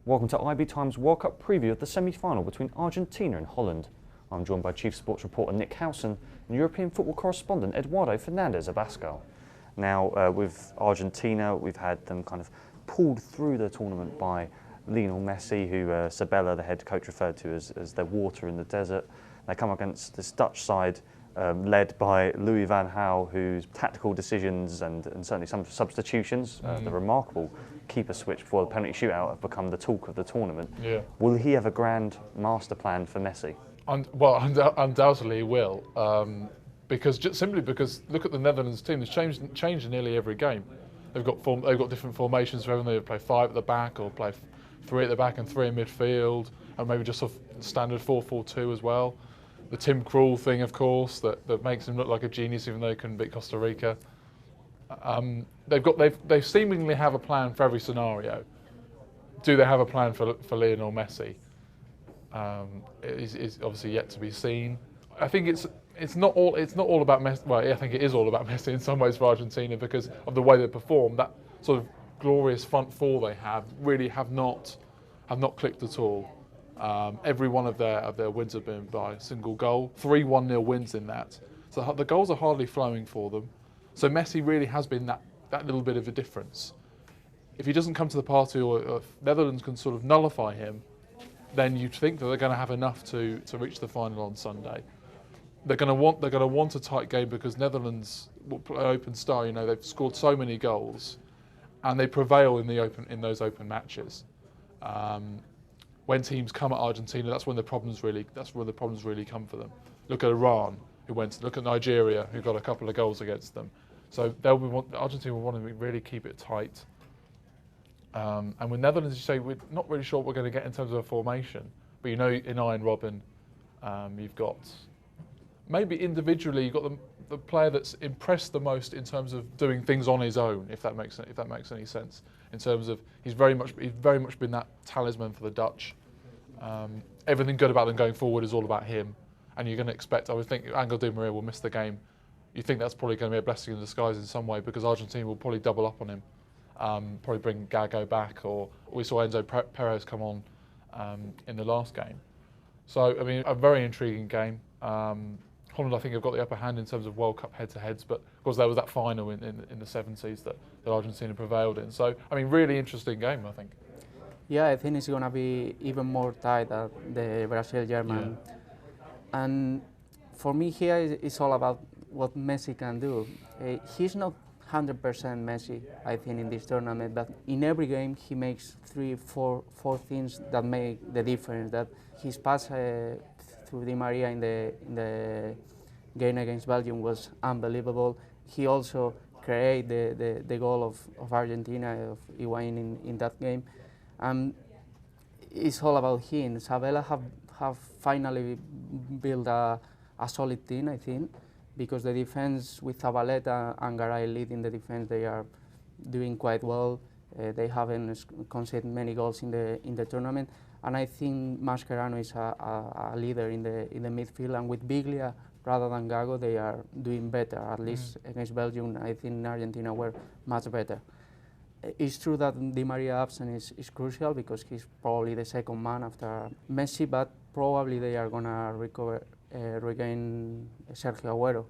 Welcome to IBTimes World Cup preview of the semi-final between Argentina and Holland. I'm joined by Chief Sports Reporter Nick Howson and European football correspondent Eduardo Fernandez-Abascal. Now, with Argentina, we've had them kind of pulled through the tournament by Lionel Messi, who Sabella, the head coach, referred to as their water in the desert. They come against this Dutch side led by Louis Van Gaal, whose tactical decisions and certainly some substitutions, the remarkable keeper switch before the penalty shootout, have become the talk of the tournament. Yeah. Will he have a grand master plan for Messi? Undoubtedly he will, simply because look at the Netherlands team. It's changed in nearly every game. They've got different formations for everyone. They play 5 at the back, or play 3 at the back and 3 in midfield, and maybe just a standard 4-4-2 as well. The Tim Krul thing, of course, that makes him look like a genius, even though he couldn't beat Costa Rica. They seemingly have a plan for every scenario. Do they have a plan for Lionel Messi? Is obviously yet to be seen. I think it's not all about Messi. Well, I think it is all about Messi in some ways for Argentina, because of the way they perform. That sort of glorious front four they have not clicked at all. Every one of their wins have been by a single goal. 3 1-0 wins in that. So the goals are hardly flowing for them. So Messi really has been that little bit of a difference. If he doesn't come to the party, or if Netherlands can sort of nullify him, then you'd think that they're going to have enough to reach the final on Sunday. They're going to want a tight game, because Netherlands will play open style. You know, they've scored so many goals, and they prevail in those open matches. When teams come at Argentina, that's when the problems really come for them. Look at Iran, look at Nigeria, who got a couple of goals against them. So Argentina will want to really keep it tight. And with Netherlands, you say we're not really sure what we're going to get in terms of a formation. But you know, in Iron Robben, you've got maybe individually, you've got the player that's impressed the most in terms of doing things on his own, if that makes any sense. In terms of he's very much been that talisman for the Dutch. Everything good about them going forward is all about him, and you're going to expect. I would think Angel Di Maria will miss the game. You think that's probably going to be a blessing in disguise in some way, because Argentina will probably double up on him. Probably bring Gago back, or we saw Enzo Perez come on in the last game. So I mean, a very intriguing game. Holland, I think, have got the upper hand in terms of World Cup head-to-heads, but of course there was that final in the 70s that Argentina prevailed in. So I mean, really interesting game, I think. Yeah, I think it's going to be even more tight than the Brazil-German. Yeah. And for me here, it's all about what Messi can do. He's not 100% Messi, I think, in this tournament, but in every game he makes 3-4 things that make the difference. That his pass through Di Maria in the game against Belgium was unbelievable. He also created the goal of Argentina, of Higuain in that game. It's all about him. Sabella have finally built a solid team, I think, because the defense with Zabaleta and Garay leading the defense, they are doing quite well. They haven't conceded many goals in the tournament, and I think Mascherano is a leader in the midfield. And with Biglia rather than Gago, they are doing better. At least against Belgium, I think Argentina were much better. It's true that Di Maria absence is crucial, because he's probably the second man after Messi, but probably they are gonna regain Sergio Aguero.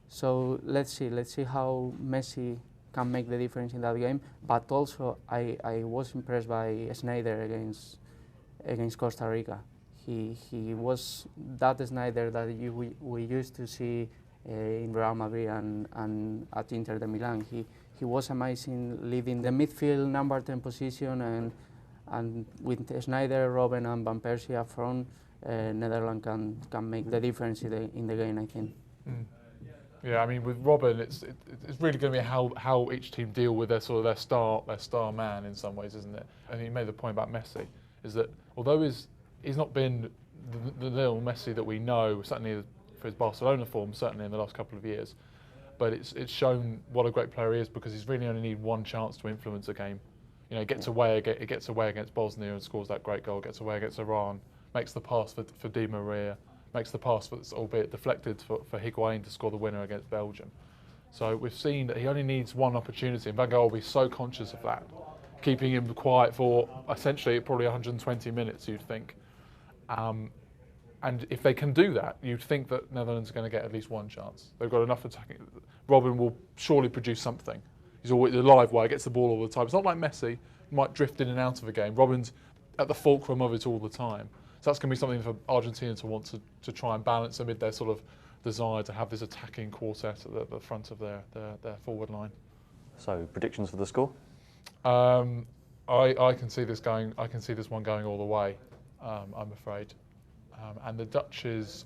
So let's see how Messi can make the difference in that game. But also, I was impressed by Sneijder against Costa Rica. He was that Sneijder that we used to see in Real Madrid and at Inter de Milan. He was amazing, leading the midfield number 10 position, and with Sneijder, Robben and Van Persie up front, Netherlands can make the difference in the game, I think. Yeah, I mean, with Robben, it's really going to be how each team deal with their star man in some ways, isn't it? And he made the point about Messi, is that although he's not been the little Messi that we know, certainly for his Barcelona form, certainly in the last couple of years, but it's shown what a great player he is, because he's really only need one chance to influence a game. You know, he gets away against Bosnia and scores that great goal, gets away against Iran, makes the pass for Di Maria, makes the pass that's albeit deflected for Higuain to score the winner against Belgium. So we've seen that he only needs one opportunity, and Van Gaal will be so conscious of that. keeping him quiet for essentially probably 120 minutes, you'd think. And if they can do that, you'd think that Netherlands are going to get at least one chance. They've got enough attacking. Robin will surely produce something. He's always the live wire, gets the ball all the time. It's not like Messi, who might drift in and out of a game. Robin's at the fulcrum of it all the time. So that's going to be something for Argentina to want to try and balance amid their sort of desire to have this attacking quartet at the front of their forward line. So predictions for the score? I can see this going. I can see this one going all the way. I'm afraid. And the Dutch,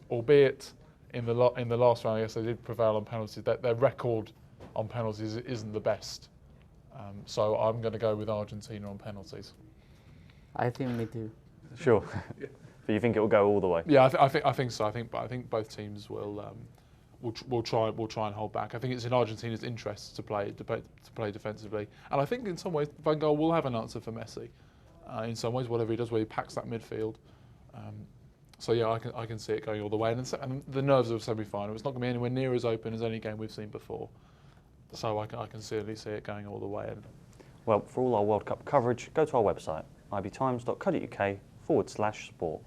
albeit in the last round, yes, they did prevail on penalties. Their record on penalties isn't the best. So I'm going to go with Argentina on penalties. I think me too. Sure. Yeah. But you think it will go all the way? Yeah, I think so. I think both teams will try and hold back. I think it's in Argentina's interest to play defensively, and I think in some ways Van Gaal will have an answer for Messi. In some ways, whatever he does, where he packs that midfield. So yeah, I can see it going all the way. And the nerves of a semi-final. It's not going to be anywhere near as open as any game we've seen before. So I can certainly see it going all the way. Well, for all our World Cup coverage, go to our website, ibtimes.co.uk/sport.